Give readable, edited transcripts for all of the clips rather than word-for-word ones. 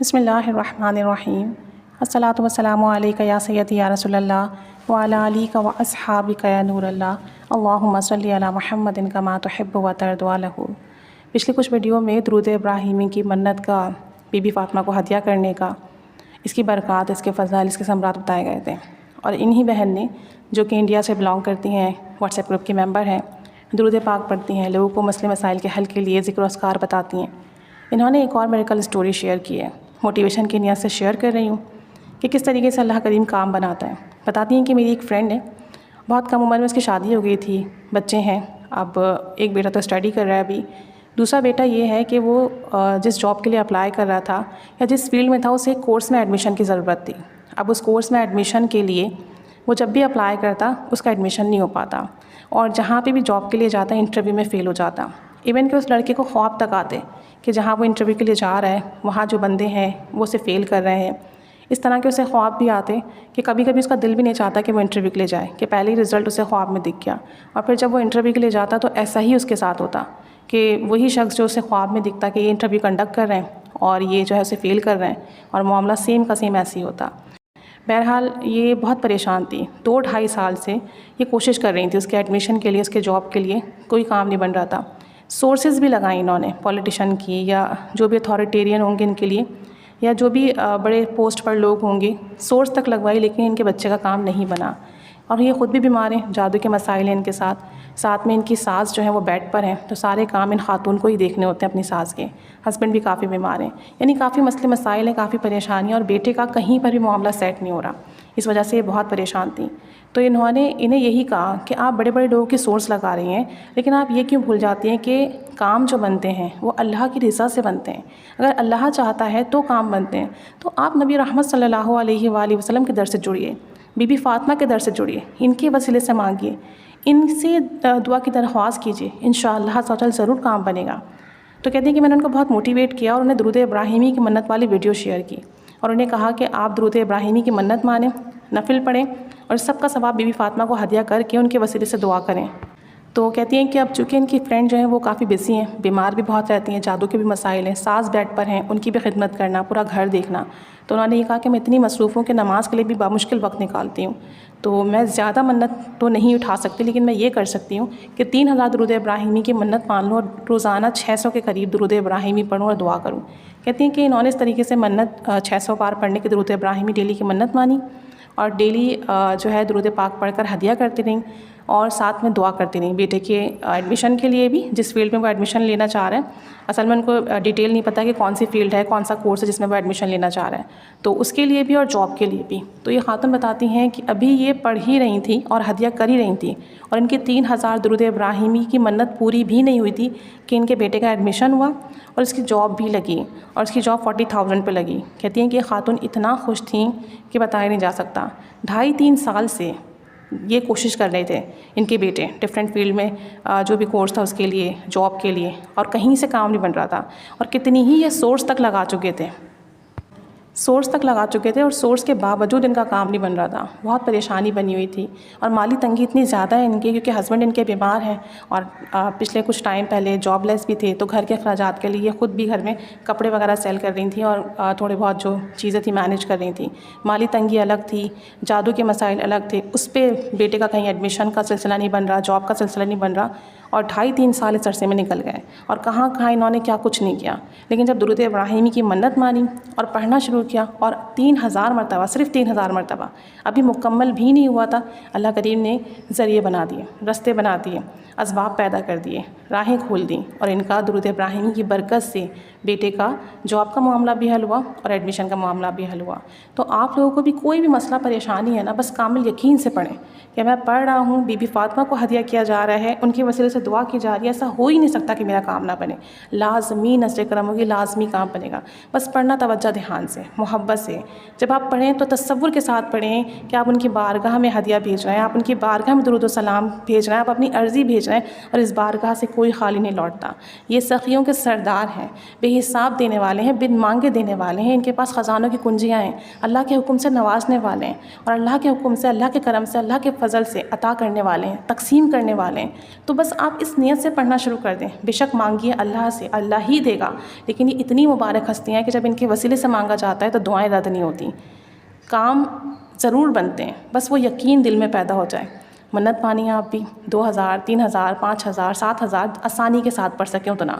بسم اللہ الرحمن الرحیم الصلاۃ والسلام علیک یا سیدی یا رسول اللہ وعلی آلک و اصحابک یا نور اللہ اللہم صلی علی محمد کما تحب و ترضی لہ۔ پچھلے کچھ ویڈیو میں درود ابراہیمی کی منت کا، بی بی فاطمہ کو ہدیہ کرنے کا، اس کی برکات، اس کے فضائل، اس کے ثمرات بتائے گئے تھے، اور انہی بہن نے جو کہ انڈیا سے بلانگ کرتی ہیں، واٹس ایپ گروپ کی ممبر ہیں، درود پاک پڑھتی ہیں، لوگوں کو مسئلے مسائل کے حل کے لیے ذکر و اذکار بتاتی ہیں، انہوں نے ایک اور میریکل اسٹوری شیئر کی ہے۔ موٹیویشن کی نیت سے شیئر کر رہی ہوں کہ کس طریقے سے اللہ کریم کام بناتا ہے۔ بتاتی ہیں کہ میری ایک فرینڈ ہے، بہت کم عمر میں اس کی شادی ہو گئی تھی، بچے ہیں، اب ایک بیٹا تو اسٹڈی کر رہا ہے ابھی، دوسرا بیٹا یہ ہے کہ وہ جس جاب کے لیے اپلائی کر رہا تھا یا جس فیلڈ میں تھا اسے ایک کورس میں ایڈمیشن کی ضرورت تھی۔ اب اس کورس میں ایڈمیشن کے لیے وہ جب بھی اپلائی کرتا اس کا ایڈمیشن نہیں ہو پاتا، اور جہاں پہ بھی جاب کے لیے جاتا انٹرویو میں فیل ہو جاتا۔ ایون کہ اس لڑکے کو خواب تک آتے کہ جہاں وہ انٹرویو کے لیے جا رہا ہے وہاں جو بندے ہیں وہ اسے فیل کر رہے ہیں، اس طرح کے اسے خواب بھی آتے کہ کبھی کبھی اس کا دل بھی نہیں چاہتا کہ وہ انٹرویو کے لیے جائے، کہ پہلے ہی رزلٹ اسے خواب میں دکھ گیا، اور پھر جب وہ انٹرویو کے لیے جاتا تو ایسا ہی اس کے ساتھ ہوتا کہ وہی شخص جو اسے خواب میں دکھتا کہ یہ انٹرویو کنڈکٹ کر رہے ہیں اور یہ جو ہے اسے فیل کر رہے ہیں، اور معاملہ سیم کا سیم ایسے ہی ہوتا۔ بہرحال یہ بہت پریشان تھی، 2-2.5 سال سے یہ کوشش کر رہی تھی اس کے ایڈمیشن کے لیے، اس کے جاب کے لیے، کوئی کام نہیں بن رہا تھا۔ سورسز بھی لگائیں انہوں نے، پولیٹیشین کی یا جو بھی اتھارٹیرین ہوں گے ان کے لیے، یا جو بھی بڑے پوسٹ پر لوگ ہوں گے، سورس تک لگوائی، لیکن ان کے بچے کا کام نہیں بنا، اور یہ خود بھی بیمار ہیں، جادو کے مسائل ہیں ان کے ساتھ میں ان کی ساس جو ہے وہ بیڈ پر ہیں، تو سارے کام ان خاتون کو ہی دیکھنے ہوتے ہیں اپنی ساس کے، ہسبینڈ بھی کافی بیمار ہیں، یعنی کافی مسئلے مسائل ہیں، کافی پریشانیاں، اور بیٹے کا کہیں پر بھی معاملہ سیٹ نہیں ہو رہا، اس وجہ سے یہ بہت پریشان تھیں۔ تو انہیں یہی کہا کہ آپ بڑے بڑے لوگوں کی سورس لگا رہی ہیں، لیکن آپ یہ کیوں بھول جاتی ہیں کہ کام جو بنتے ہیں وہ اللہ کی رضا سے بنتے ہیں، اگر اللہ چاہتا ہے تو کام بنتے ہیں۔ تو آپ نبی رحمت صلی اللہ علیہ وآلہ وسلم کے در سے جڑیے، بی بی فاطمہ کے در سے جڑیے، ان کے وسیلے سے مانگیے، ان سے دعا کی درخواست کیجیے، انشاءاللہ عز و جل ضرور کام بنے گا۔ تو کہتے ہیں کہ میں نے ان کو بہت موٹیویٹ کیا، اور انہیں درود ابراہیمی کی منت والی ویڈیو شیئر کی، اور انہیں کہا کہ آپ درود ابراہیمی کی منت مانیں، نفل پڑھیں، اور سب کا ثواب بی بی فاطمہ کو ہدیہ کر کے ان کے وسیلے سے دعا کریں۔ تو کہتی ہیں کہ اب چونکہ ان کی فرینڈ جو ہیں وہ کافی بزی ہیں، بیمار بھی بہت رہتی ہیں، جادو کے بھی مسائل ہیں، ساس بیڈ پر ہیں، ان کی بھی خدمت کرنا، پورا گھر دیکھنا، تو انہوں نے یہ کہا کہ میں اتنی مصروف ہوں کہ نماز کے لیے بھی بامشکل وقت نکالتی ہوں، تو میں زیادہ منت تو نہیں اٹھا سکتی، لیکن میں یہ کر سکتی ہوں کہ 3000 درود ابراہیمی کی منت مان لوں، اور روزانہ 600 کے قریب درود ابراہیمی پڑھوں اور دعا کروں۔ کہتی ہیں کہ انہوں نے اس طریقے سے منت 600 بار پڑھنے کی درود ابراہیمی ڈیلی کی منت مانی، اور ڈیلی جو ہے درود پاک پڑھ کر ہدیہ کرتی رہیں، اور ساتھ میں دعا کرتی رہیں بیٹے کے ایڈمیشن کے لیے بھی، جس فیلڈ میں وہ ایڈمیشن لینا چاہ رہے ہیں۔ اصل میں ان کو ڈیٹیل نہیں پتہ کہ کون سی فیلڈ ہے، کون سا کورس ہے جس میں وہ ایڈمیشن لینا چاہ رہے ہیں، تو اس کے لیے بھی اور جاب کے لیے بھی۔ تو یہ خاتون بتاتی ہیں کہ ابھی یہ پڑھ ہی رہی تھیں اور ہدیہ کر ہی رہی تھیں، اور ان کی 3000 درود ابراہیمی کی منت پوری بھی نہیں ہوئی تھی کہ ان کے بیٹے کا ایڈمیشن ہوا اور اس کی جاب بھی لگی، اور اس کی جاب 40,000 پہ لگی۔ کہتی ہیں کہ یہ خاتون اتنا خوش تھیں کہ بتایا نہیں جا سکتا۔ 2.5-3 سال سے یہ کوشش کر رہے تھے ان کے بیٹے، ڈفرینٹ فیلڈ میں جو بھی کورس تھا اس کے لیے، جاب کے لیے، اور کہیں سے کام نہیں بن رہا تھا، اور کتنی ہی یہ سورس تک لگا چکے تھے، اور سورس کے باوجود ان کا کام نہیں بن رہا تھا، بہت پریشانی بنی ہوئی تھی، اور مالی تنگی اتنی زیادہ ہے ان کی، کیونکہ ہسبینڈ ان کے بیمار ہیں، اور پچھلے کچھ ٹائم پہلے جاب لیس بھی تھے، تو گھر کے اخراجات کے لیے خود بھی گھر میں کپڑے وغیرہ سیل کر رہی تھیں، اور تھوڑے بہت جو چیزیں تھیں مینیج کر رہی تھیں، مالی تنگی الگ تھی، جادو کے مسائل الگ تھے، اس پہ بیٹے کا کہیں ایڈمیشن کا سلسلہ نہیں بن رہا، جاب کا سلسلہ نہیں بن رہا، اور 2.5-3 سال اس عرصے میں نکل گئے، اور کہاں انہوں نے کیا کچھ نہیں کیا، لیکن جب درود ابراہیمی کی منت مانی اور پڑھنا شروع کیا، اور 3000 مرتبہ، صرف 3000 مرتبہ، ابھی مکمل بھی نہیں ہوا تھا، اللہ کریم نے ذریعے بنا دیے، رستے بنا دیے، اسباب پیدا کر دیے، راہیں کھول دیں، اور ان کا درود ابراہیمی کی برکت سے بیٹے کا جاب کا معاملہ بھی حل ہوا اور ایڈمیشن کا معاملہ بھی حل ہوا۔ تو آپ لوگوں کو بھی کوئی بھی مسئلہ پریشانی ہے نا، بس کامل یقین سے پڑھیں کہ میں پڑھ رہا ہوں، بی بی فاطمہ کو ہدیہ کیا جا رہا ہے، ان کے وسیلے سے دعا کی جا رہی ہے، ایسا ہو ہی نہیں سکتا کہ میرا کام نہ بنے، لازمی نظر کرم ہوگی، لازمی کام بنے گا، بس پڑھنا توجہ دھیان سے، محبت سے۔ جب آپ پڑھیں تو تصور کے ساتھ پڑھیں کہ آپ ان کی بارگاہ میں ہدیہ بھیج رہے ہیں، آپ ان کی بارگاہ میں درود و سلام بھیج رہے ہیں، آپ اپنی عرضی بھیج رہے ہیں، اور اس بارگاہ سے کوئی خالی نہیں لوٹتا۔ یہ سخیوں کے سردار ہیں، بے بے حساب دینے والے ہیں، بن مانگے دینے والے ہیں، ان کے پاس خزانوں کی کنجیاں ہیں، اللہ کے حکم سے نوازنے والے ہیں، اور اللہ کے حکم سے، اللہ کے کرم سے، اللہ کے فضل سے عطا کرنے والے ہیں، تقسیم کرنے والے ہیں۔ تو بس آپ اس نیت سے پڑھنا شروع کر دیں، بے شک مانگیے اللہ سے، اللہ ہی دے گا۔ لیکن یہ اتنی مبارک ہستیاں ہیں کہ جب ان کے وسیلے سے مانگا جاتا ہے تو دعائیں رد نہیں ہوتی، کام ضرور بنتے ہیں، بس وہ یقین دل میں پیدا ہو جائے۔ منت مانی آپ بھی 2000 3000 5000 7000 آسانی کے ساتھ پڑھ سکیں اتنا،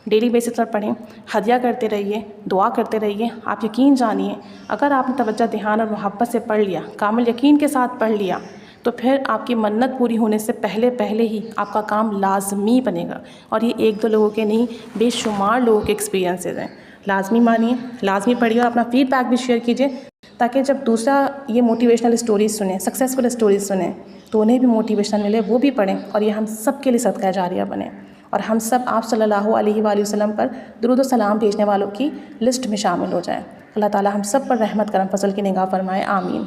ڈیلی بیسس پر پڑھیں، ہدیہ کرتے رہیے، دعا کرتے رہیے۔ آپ یقین جانیے اگر آپ نے توجہ دھیان اور محبت سے پڑھ لیا، کامل یقین کے ساتھ پڑھ لیا، تو پھر آپ کی منت پوری ہونے سے پہلے ہی آپ کا کام لازمی بنے گا۔ اور یہ ایک دو لوگوں کے نہیں، بے شمار لوگوں کے ایکسپیرینسز ہیں۔ لازمی مانیے، لازمی پڑھیے، اور اپنا فیڈ بیک بھی شیئر کیجیے، تاکہ جب دوسرا یہ موٹیویشنل اسٹوریز سنیں، سکسیزفل اسٹوریز سنیں، تو انہیں بھی موٹیویشن ملے، وہ بھی پڑھیں، اور یہ ہم سب کے لیے صدقہ جاریہ بنے، اور ہم سب آپ صلی اللہ علیہ وآلہ وسلم پر درود و سلام بھیجنے والوں کی لسٹ میں شامل ہو جائیں۔ اللہ تعالی ہم سب پر رحمت کرم فضل کی نگاہ فرمائے، آمین۔